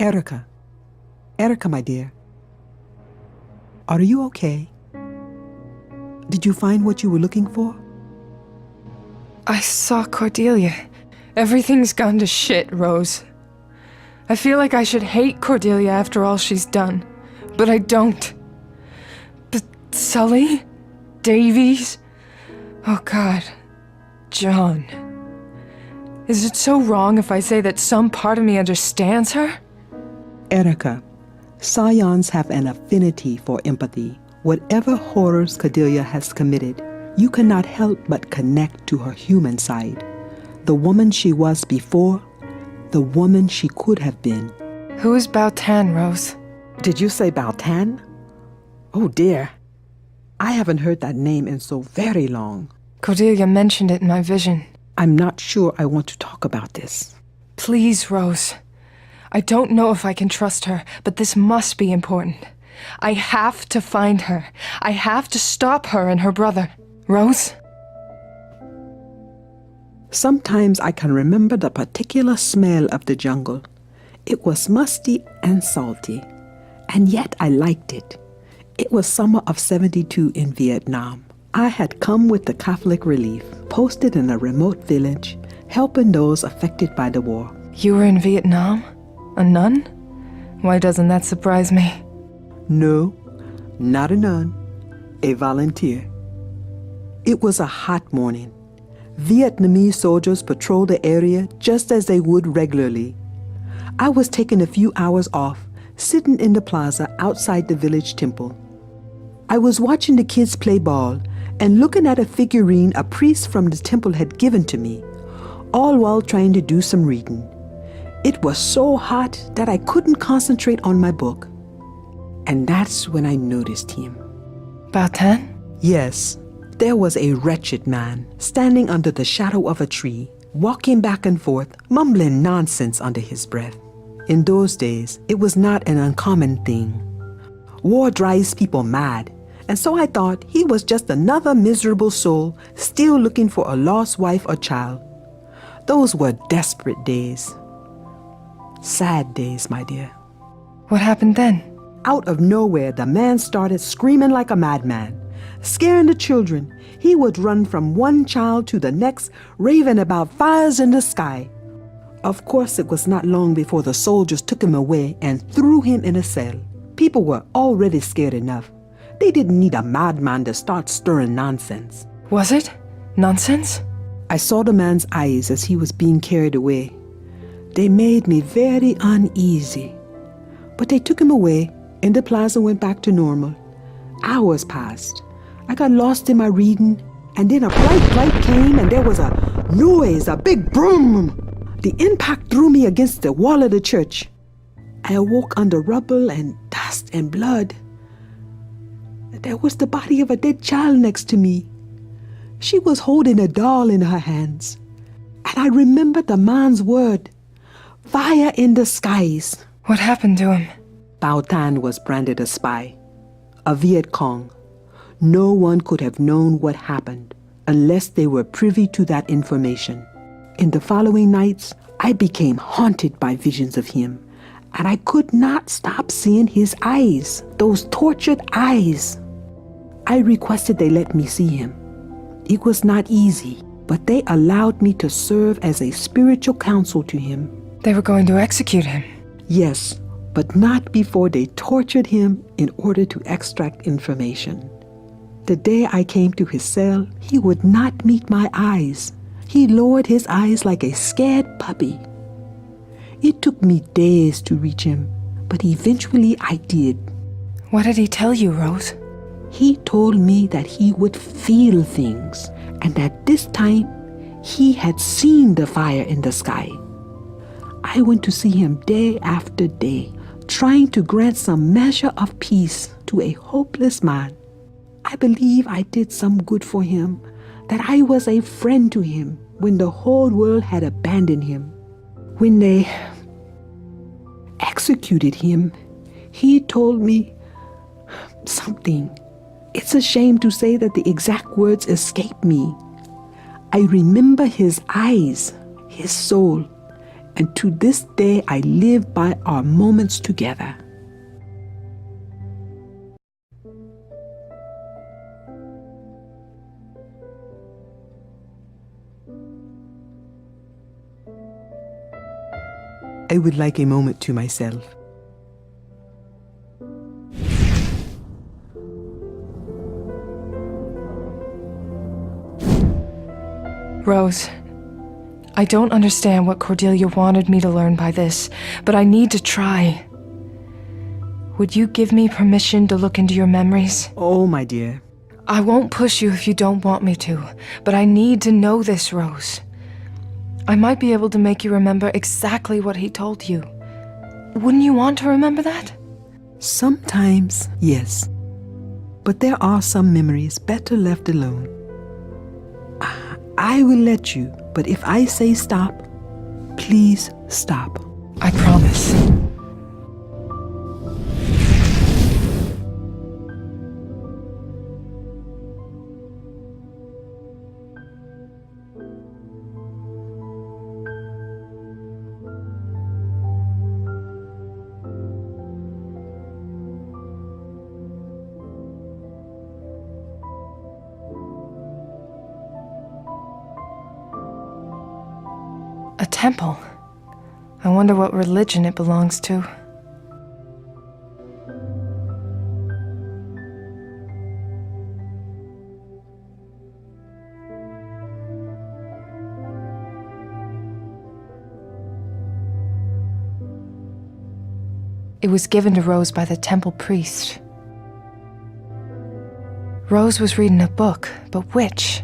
Erica. Erica, my dear. Are you okay? Did you find what you were looking for? I saw Cordelia. Everything's gone to shit, Rose. I feel like I should hate Cordelia after all she's done, but I don't. But Sully? Davies? Oh God. John. Is it so wrong if I say that some part of me understands her? Erica, Scions have an affinity for empathy. Whatever horrors Cordelia has committed, you cannot help but connect to her human side. The woman she was before, the woman she could have been. Who is Bautan, Rose? Did you say Bautan? Oh dear. I haven't heard that name in so very long. Cordelia mentioned it in my vision. I'm not sure I want to talk about this. Please, Rose. I don't know if I can trust her, but this must be important. I have to find her. I have to stop her and her brother. Rose? Sometimes I can remember the particular smell of the jungle. It was musty and salty, and yet I liked it. It was summer of '72 in Vietnam. I had come with the Catholic Relief, posted in a remote village, helping those affected by the war. You were in Vietnam? A nun? Why doesn't that surprise me? No, not a nun, a volunteer. It was a hot morning. Vietnamese soldiers patrolled the area just as they would regularly. I was taking a few hours off, sitting in the plaza outside the village temple. I was watching the kids play ball and looking at a figurine a priest from the temple had given to me, all while trying to do some reading. It was so hot that I couldn't concentrate on my book. And that's when I noticed him. Bautan? Yes, there was a wretched man standing under the shadow of a tree, walking back and forth, mumbling nonsense under his breath. In those days, it was not an uncommon thing. War drives people mad, and so I thought he was just another miserable soul still looking for a lost wife or child. Those were desperate days. Sad days, my dear. What happened then? Out of nowhere, the man started screaming like a madman, scaring the children. He would run from one child to the next, raving about fires in the sky. Of course, it was not long before the soldiers took him away and threw him in a cell. People were already scared enough. They didn't need a madman to start stirring nonsense. Was it? Nonsense? I saw the man's eyes as he was being carried away. They made me very uneasy. But they took him away, and the plaza went back to normal. Hours passed. I got lost in my reading, and then a bright light came, and there was a noise, a big boom. The impact threw me against the wall of the church. I awoke under rubble and dust and blood. There was the body of a dead child next to me. She was holding a doll in her hands. And I remembered the man's word, fire in the skies. What happened to him? Bautan was branded a spy, a Viet Cong. No one could have known what happened unless they were privy to that information. In the following nights, I became haunted by visions of him, and I could not stop seeing his eyes, those tortured eyes. I requested they let me see him. It was not easy, but they allowed me to serve as a spiritual counsel to him. They were going to execute him. Yes, but not before they tortured him in order to extract information. The day I came to his cell, he would not meet my eyes. He lowered his eyes like a scared puppy. It took me days to reach him, but eventually I did. What did he tell you, Rose? He told me that he would feel things, and that this time he had seen the fire in the sky. I went to see him day after day, trying to grant some measure of peace to a hopeless man. I believe I did some good for him, that I was a friend to him when the whole world had abandoned him. When they executed him, he told me something. It's a shame to say that the exact words escape me. I remember his eyes, his soul. and to this day I live by our moments together. I would like a moment to myself. Rose, I don't understand what Cordelia wanted me to learn by this, but I need to try. Would you give me permission to look into your memories? Oh, my dear. I won't push you if you don't want me to, but I need to know this, Rose. I might be able to make you remember exactly what he told you. Wouldn't you want to remember that? Sometimes, yes. But there are some memories better left alone. I will let you, but if I say stop, please stop. I promise. A temple. I wonder what religion it belongs to. It was given to Rose by the temple priest. Rose was reading a book, but which?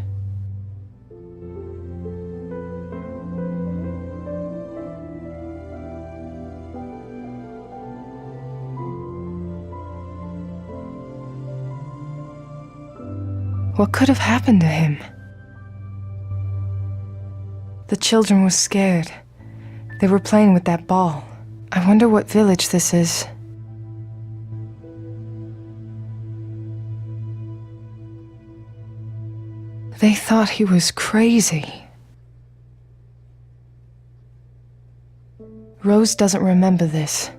What could have happened to him? The children were scared. They were playing with that ball. I wonder what village this is. They thought he was crazy. Rose doesn't remember this.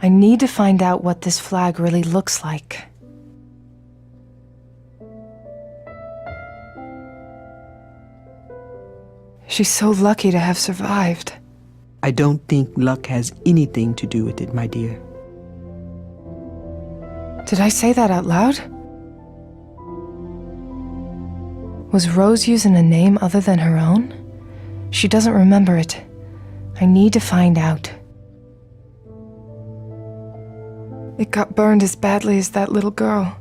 I need to find out what this flag really looks like. She's so lucky to have survived. I don't think luck has anything to do with it, my dear. Did I say that out loud? Was Rose using a name other than her own? She doesn't remember it. I need to find out. It got burned as badly as that little girl.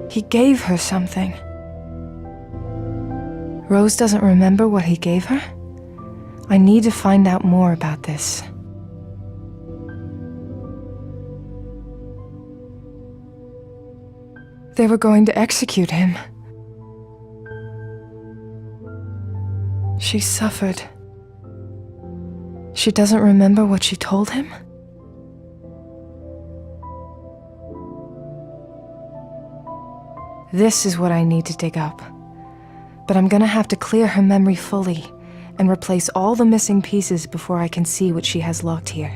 He gave her something. Rose doesn't remember what he gave her? I need to find out more about this. They were going to execute him. She suffered. She doesn't remember what she told him? This is what I need to dig up. But I'm gonna have to clear her memory fully and replace all the missing pieces before I can see what she has locked here.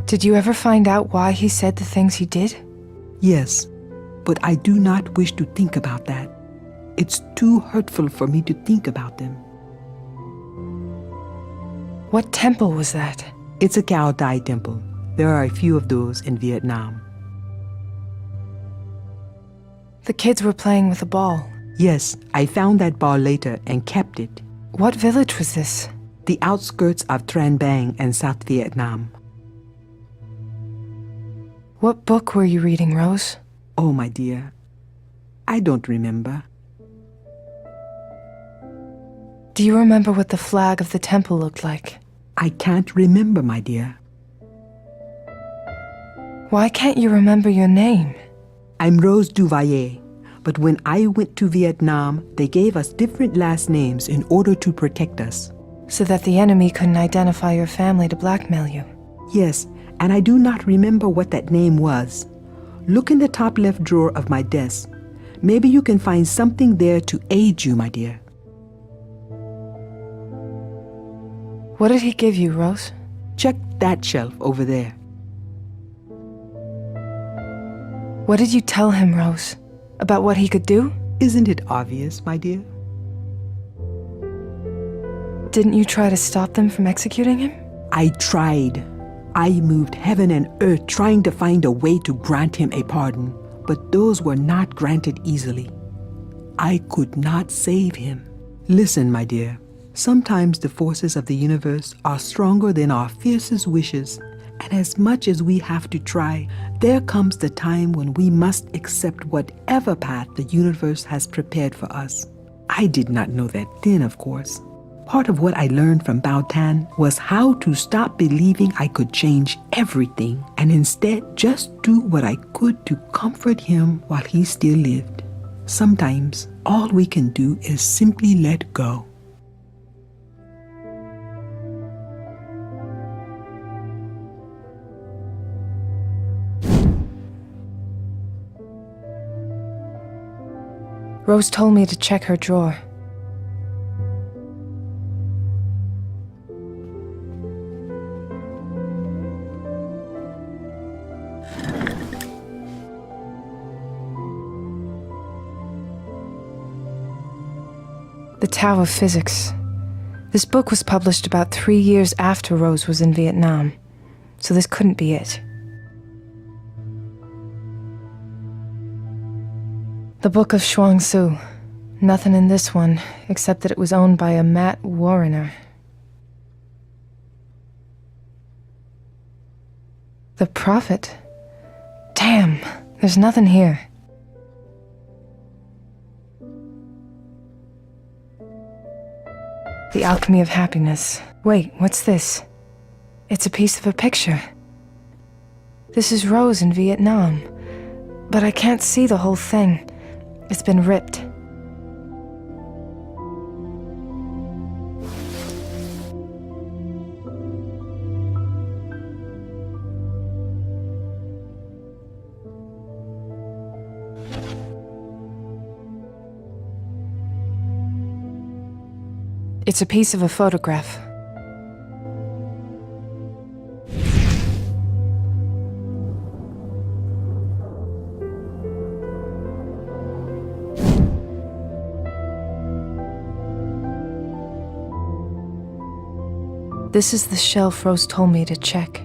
Did you ever find out why he said the things he did? Yes, but I do not wish to think about that. It's too hurtful for me to think about them. What temple was that? It's a Cao Dai temple. There are a few of those in Vietnam. The kids were playing with a ball. Yes, I found that ball later and kept it. What village was this? The outskirts of Trang Bang and South Vietnam. What book were you reading, Rose? Oh, my dear, I don't remember. Do you remember what the flag of the temple looked like? I can't remember, my dear. Why can't you remember your name? I'm Rose Duvalier, but when I went to Vietnam, they gave us different last names in order to protect us. So that the enemy couldn't identify your family to blackmail you. Yes, and I do not remember what that name was. Look in the top left drawer of my desk. Maybe you can find something there to aid you, my dear. What did he give you, Rose? Check that shelf over there. What did you tell him, Rose? About what he could do? Isn't it obvious, my dear? Didn't you try to stop them from executing him? I tried. I moved heaven and earth trying to find a way to grant him a pardon, but those were not granted easily. I could not save him. Listen, my dear, sometimes the forces of the universe are stronger than our fiercest wishes, and as much as we have to try, there comes the time when we must accept whatever path the universe has prepared for us. I did not know that then, of course. Part of what I learned from Bao Tan was how to stop believing I could change everything and instead just do what I could to comfort him while he still lived. Sometimes all we can do is simply let go. Rose told me to check her drawer. The Tao of Physics. This book was published about 3 years after Rose was in Vietnam, so this couldn't be it. The Book of Chuang Tzu. Nothing in this one, except that it was owned by a Matt Warrener. The Prophet? Damn, there's nothing here. The Alchemy of Happiness. Wait, what's this? It's a piece of a picture. This is Rose in Vietnam, but I can't see the whole thing. It's been ripped. It's a piece of a photograph. This is the shelf Rose told me to check.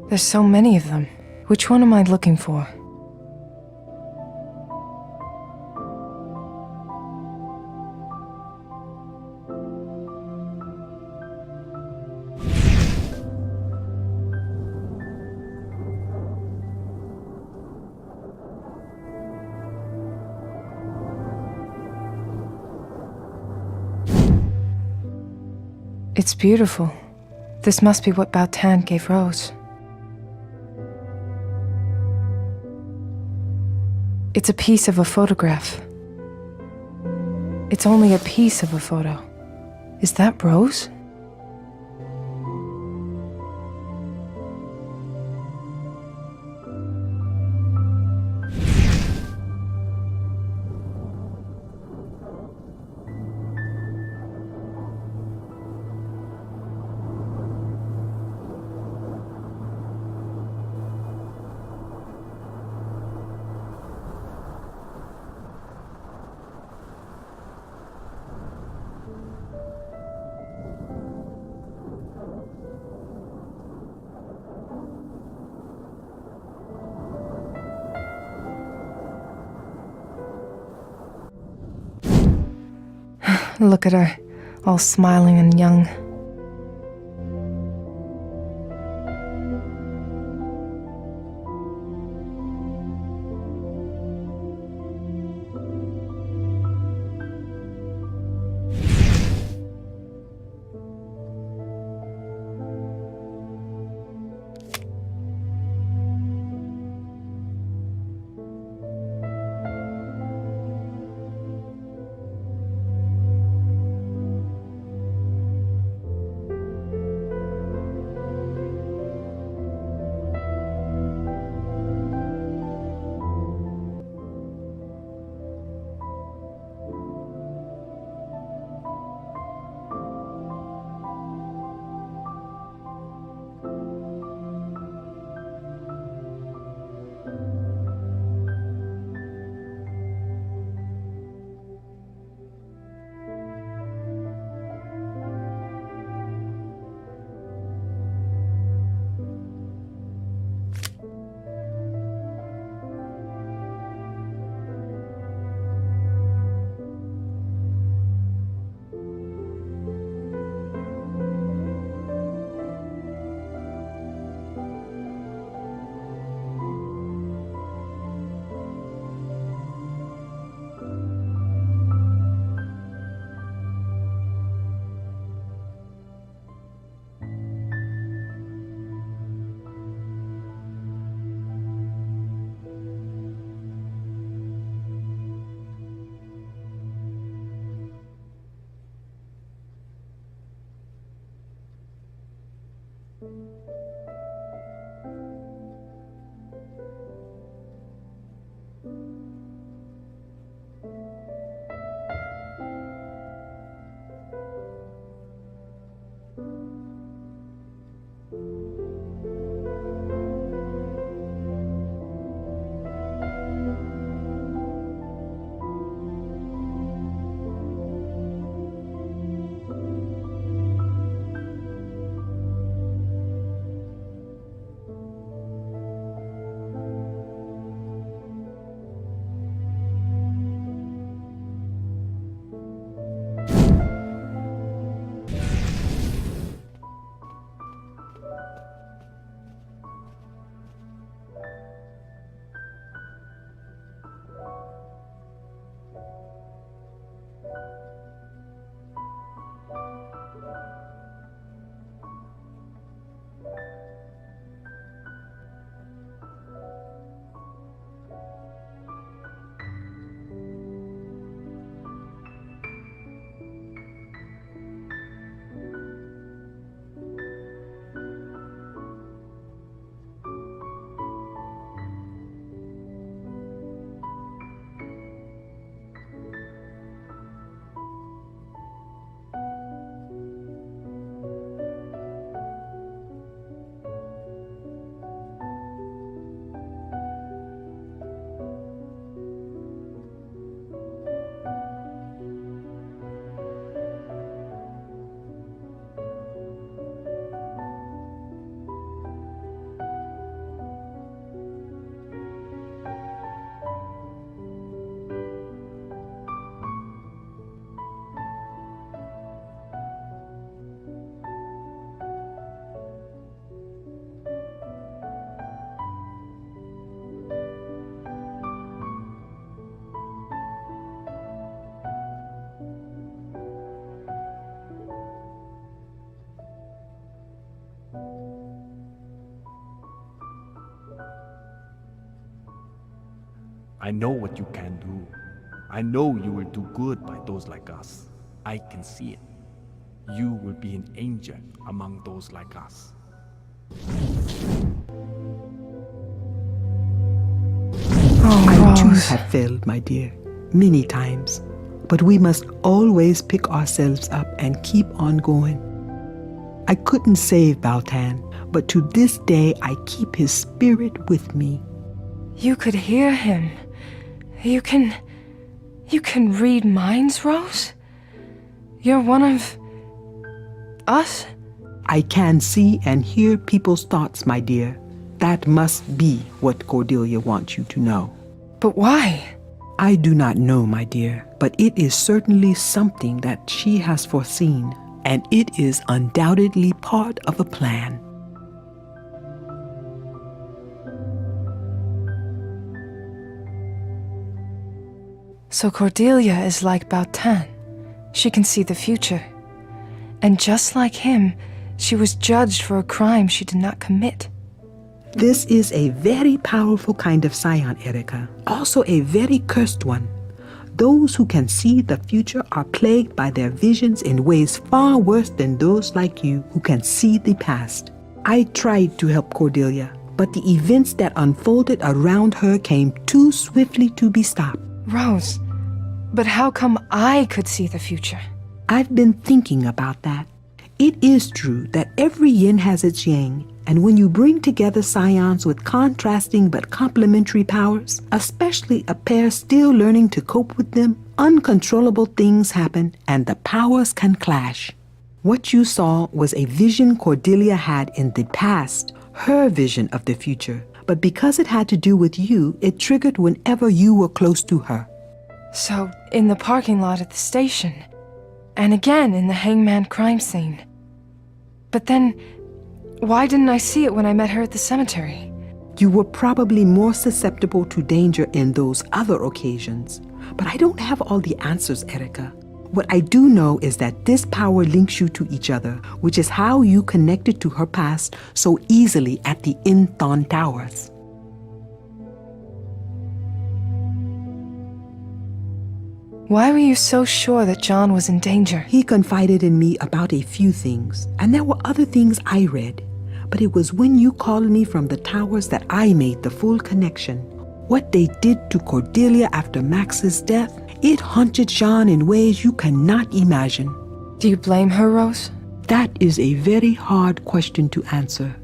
There's so many of them. Which one am I looking for? It's beautiful. This must be what Bao Tan gave Rose. It's a piece of a photograph. It's only a piece of a photo. Is that Rose? Look at her, all smiling and young. I know what you can do. I know you will do good by those like us. I can see it. You will be an angel among those like us. I too Rose. have failed, my dear, many times. But we must always pick ourselves up and keep on going. I couldn't save Baltan, but to this day I keep his spirit with me. You could hear him. You can read minds, Rose? You're one of us? I can see and hear people's thoughts, my dear. That must be what Cordelia wants you to know. But why? I do not know, my dear, but it is certainly something that she has foreseen, and it is undoubtedly part of a plan. So Cordelia is like Baltan. She can see the future. And just like him, she was judged for a crime she did not commit. This is a very powerful kind of scion, Erica. Also a very cursed one. Those who can see the future are plagued by their visions in ways far worse than those like you who can see the past. I tried to help Cordelia, but the events that unfolded around her came too swiftly to be stopped. Rose, but how come I could see the future? I've been thinking about that. It is true that every yin has its yang, and when you bring together scions with contrasting but complementary powers, especially a pair still learning to cope with them, uncontrollable things happen and the powers can clash. What you saw was a vision Cordelia had in the past, her vision of the future, but because it had to do with you, it triggered whenever you were close to her. So, in the parking lot at the station, and again in the hangman crime scene. But then, why didn't I see it when I met her at the cemetery? You were probably more susceptible to danger in those other occasions. But I don't have all the answers, Erica. What I do know is that this power links you to each other, which is how you connected to her past so easily at the Inthon Towers. Why were you so sure that John was in danger? He confided in me about a few things, and there were other things I read. But it was when you called me from the towers that I made the full connection. What they did to Cordelia after Max's death, it haunted Jean in ways you cannot imagine. Do you blame her, Rose? That is a very hard question to answer.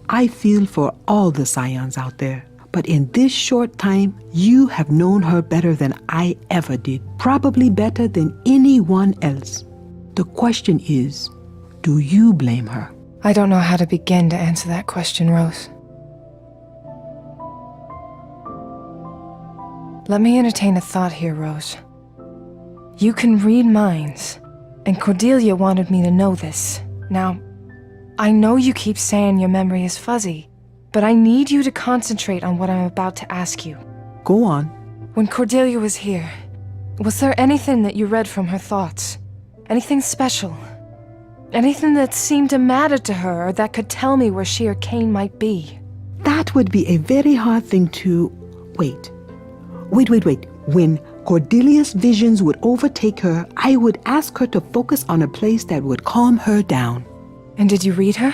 I feel for all the scions out there. But in this short time, you have known her better than I ever did. Probably better than anyone else. The question is, do you blame her? I don't know how to begin to answer that question, Rose. Let me entertain a thought here, Rose. You can read minds, and Cordelia wanted me to know this. Now, I know you keep saying your memory is fuzzy, but I need you to concentrate on what I'm about to ask you. Go on. When Cordelia was here, was there anything that you read from her thoughts? Anything special? Anything that seemed to matter to her or that could tell me where she or Cain might be? That would be a very hard thing to... Wait. When Cordelia's visions would overtake her, I would ask her to focus on a place that would calm her down. And did you read her?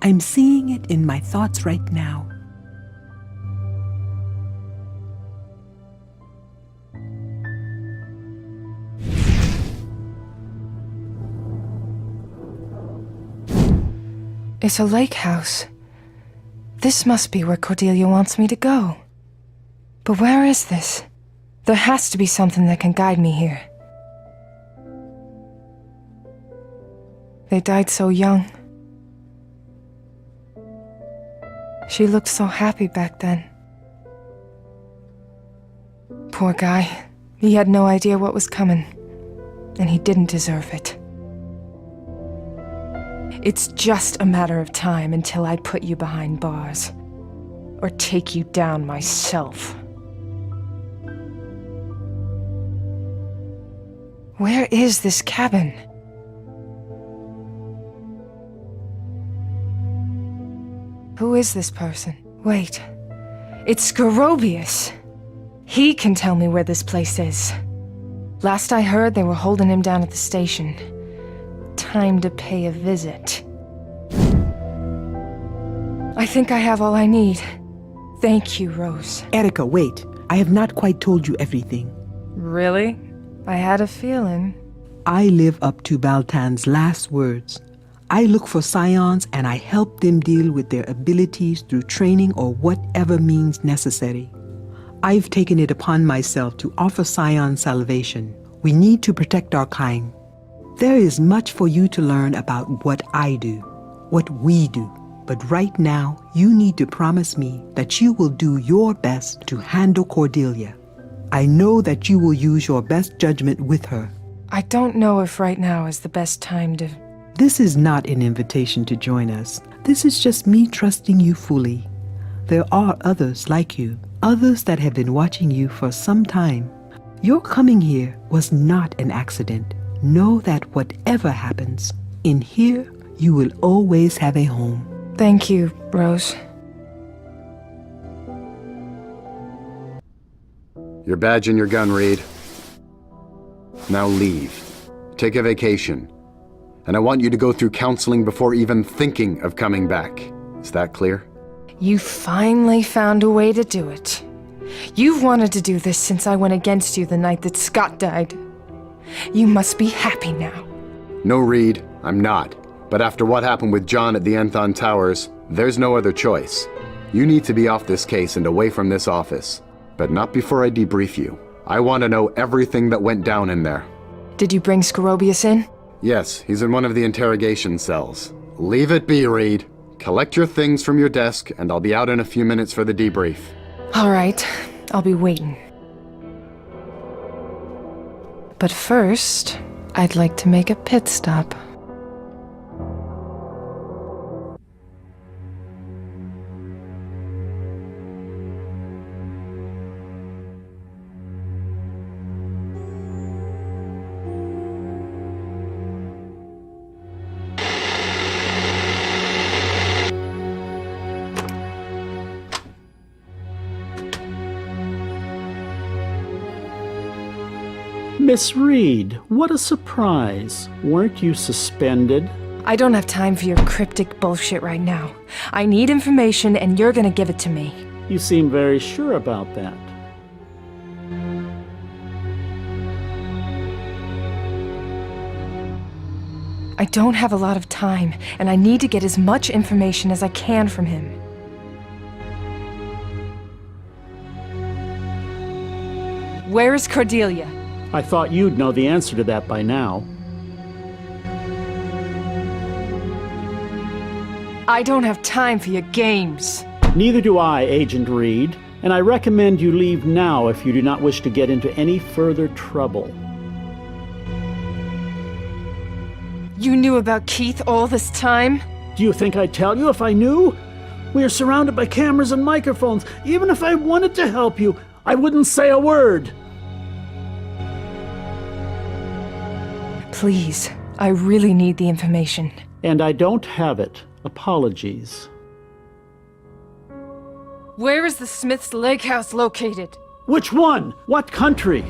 I'm seeing it in my thoughts right now. It's a lake house. This must be where Cordelia wants me to go. But where is this? There has to be something that can guide me here. They died so young. She looked so happy back then. Poor guy. He had no idea what was coming, and he didn't deserve it. It's just a matter of time until I put you behind bars, or take you down myself. Where is this cabin? Who is this person? Wait, it's Scorobius. He can tell me where this place is. Last I heard, they were holding him down at the station. Time to pay a visit. I think I have all I need. Thank you, Rose. Erica, wait. I have not quite told you everything. Really? I had a feeling. I live up to Baltan's last words. I look for scions and I help them deal with their abilities through training or whatever means necessary. I've taken it upon myself to offer scion salvation. We need to protect our kind. There is much for you to learn about what I do, what we do. But right now, you need to promise me that you will do your best to handle Cordelia. I know that you will use your best judgment with her. I don't know if right now is the best time to... This is not an invitation to join us. This is just me trusting you fully. There are others like you, others that have been watching you for some time. Your coming here was not an accident. Know that whatever happens, in here, you will always have a home. Thank you, Rose. Your badge and your gun, Reed. Now leave. Take a vacation. And I want you to go through counseling before even thinking of coming back. Is that clear? You finally found a way to do it. You've wanted to do this since I went against you the night that Scott died. You must be happy now. No, Reed, I'm not. But after what happened with John at the Anthon Towers, there's no other choice. You need to be off this case and away from this office. But not before I debrief you. I want to know everything that went down in there. Did you bring Scorobius in? Yes, he's in one of the interrogation cells. Leave it be, Reed. Collect your things from your desk, and I'll be out in a few minutes for the debrief. All right, I'll be waiting. But first, I'd like to make a pit stop. Miss Reed, what a surprise. Weren't you suspended? I don't have time for your cryptic bullshit right now. I need information, and you're gonna give it to me. You seem very sure about that. I don't have a lot of time, and I need to get as much information as I can from him. Where is Cordelia? I thought you'd know the answer to that by now. I don't have time for your games. Neither do I, Agent Reed, and I recommend you leave now if you do not wish to get into any further trouble. You knew about Keith all this time? Do you think I'd tell you if I knew? We are surrounded by cameras and microphones. Even if I wanted to help you, I wouldn't say a word. Please, I really need the information. And I don't have it. Apologies. Where is the Smith's Lake House located? Which one? What country?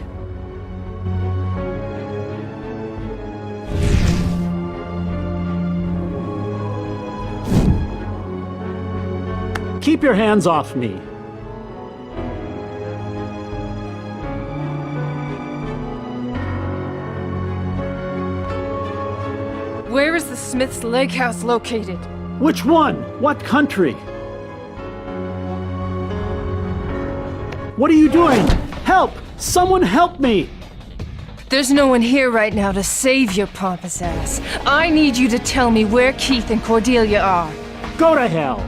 Keep your hands off me. Where is the Smith's Lake House located? Which one? What country? What are you doing? Help! Someone help me! There's no one here right now to save your pompous ass. I need you to tell me where Keith and Cordelia are. Go to hell!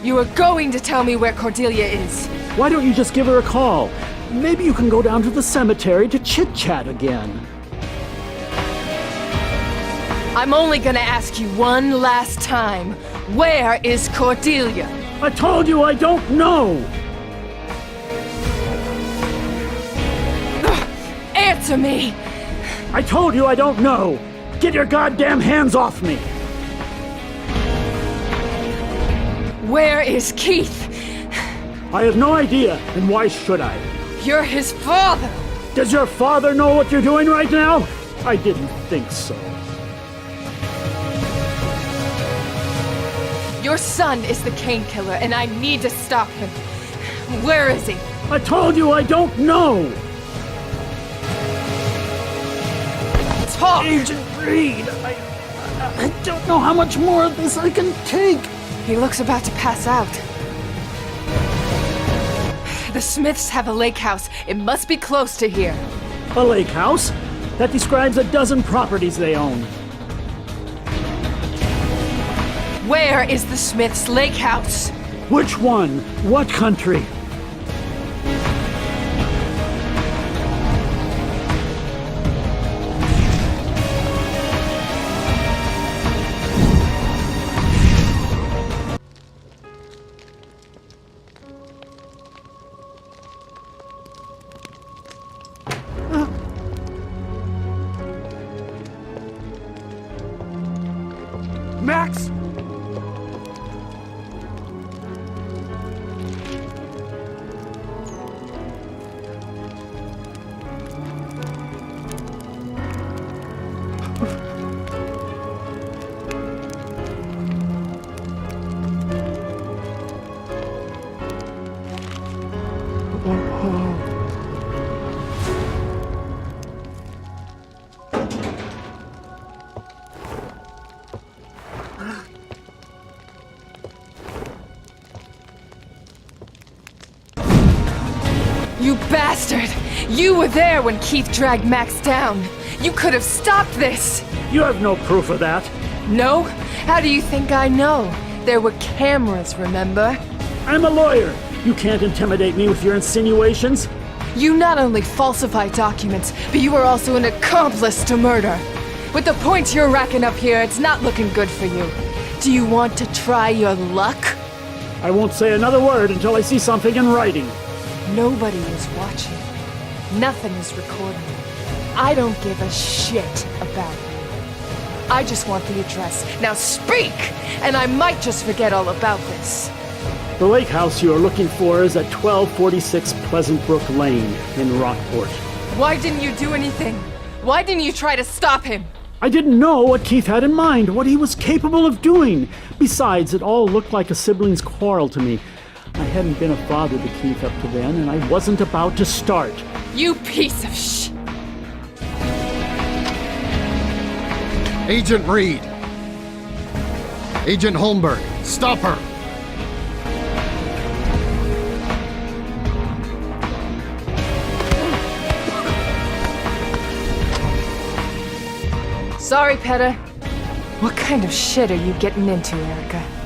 You are going to tell me where Cordelia is. Why don't you just give her a call? Maybe you can go down to the cemetery to chit-chat again. I'm only gonna ask you one last time. Where is Cordelia? I told you I don't know! Answer me! I told you I don't know! Get your goddamn hands off me! Where is Keith? I have no idea, and why should I? You're his father! Does your father know what you're doing right now? I didn't think so. Your son is the Cain Killer, and I need to stop him. Where is he? I told you I don't know! Talk! Agent Reed, I don't know how much more of this I can take. He looks about to pass out. The Smiths have a lake house. It must be close to here. A lake house? That describes a dozen properties they own. Where is the Smiths' lake house? Which one? What country? Max! You bastard! You were there when Keith dragged Max down. You could have stopped this! You have no proof of that. No? How do you think I know? There were cameras, remember? I'm a lawyer. You can't intimidate me with your insinuations. You not only falsify documents, but you are also an accomplice to murder. With the points you're racking up here, it's not looking good for you. Do you want to try your luck? I won't say another word until I see something in writing. Nobody is watching. Nothing is recording. I don't give a shit about you. I just want the address. Now speak! And I might just forget all about this. The lake house you are looking for is at 1246 Pleasant Brook Lane in Rockport. Why didn't you do anything? Why didn't you try to stop him? I didn't know what Keith had in mind, what he was capable of doing. Besides, it all looked like a sibling's quarrel to me. I hadn't been a father to Keith up to then, and I wasn't about to start. You piece of sh... Agent Reed! Agent Holmberg, stop her! Sorry, Petta. What kind of shit are you getting into, Erica?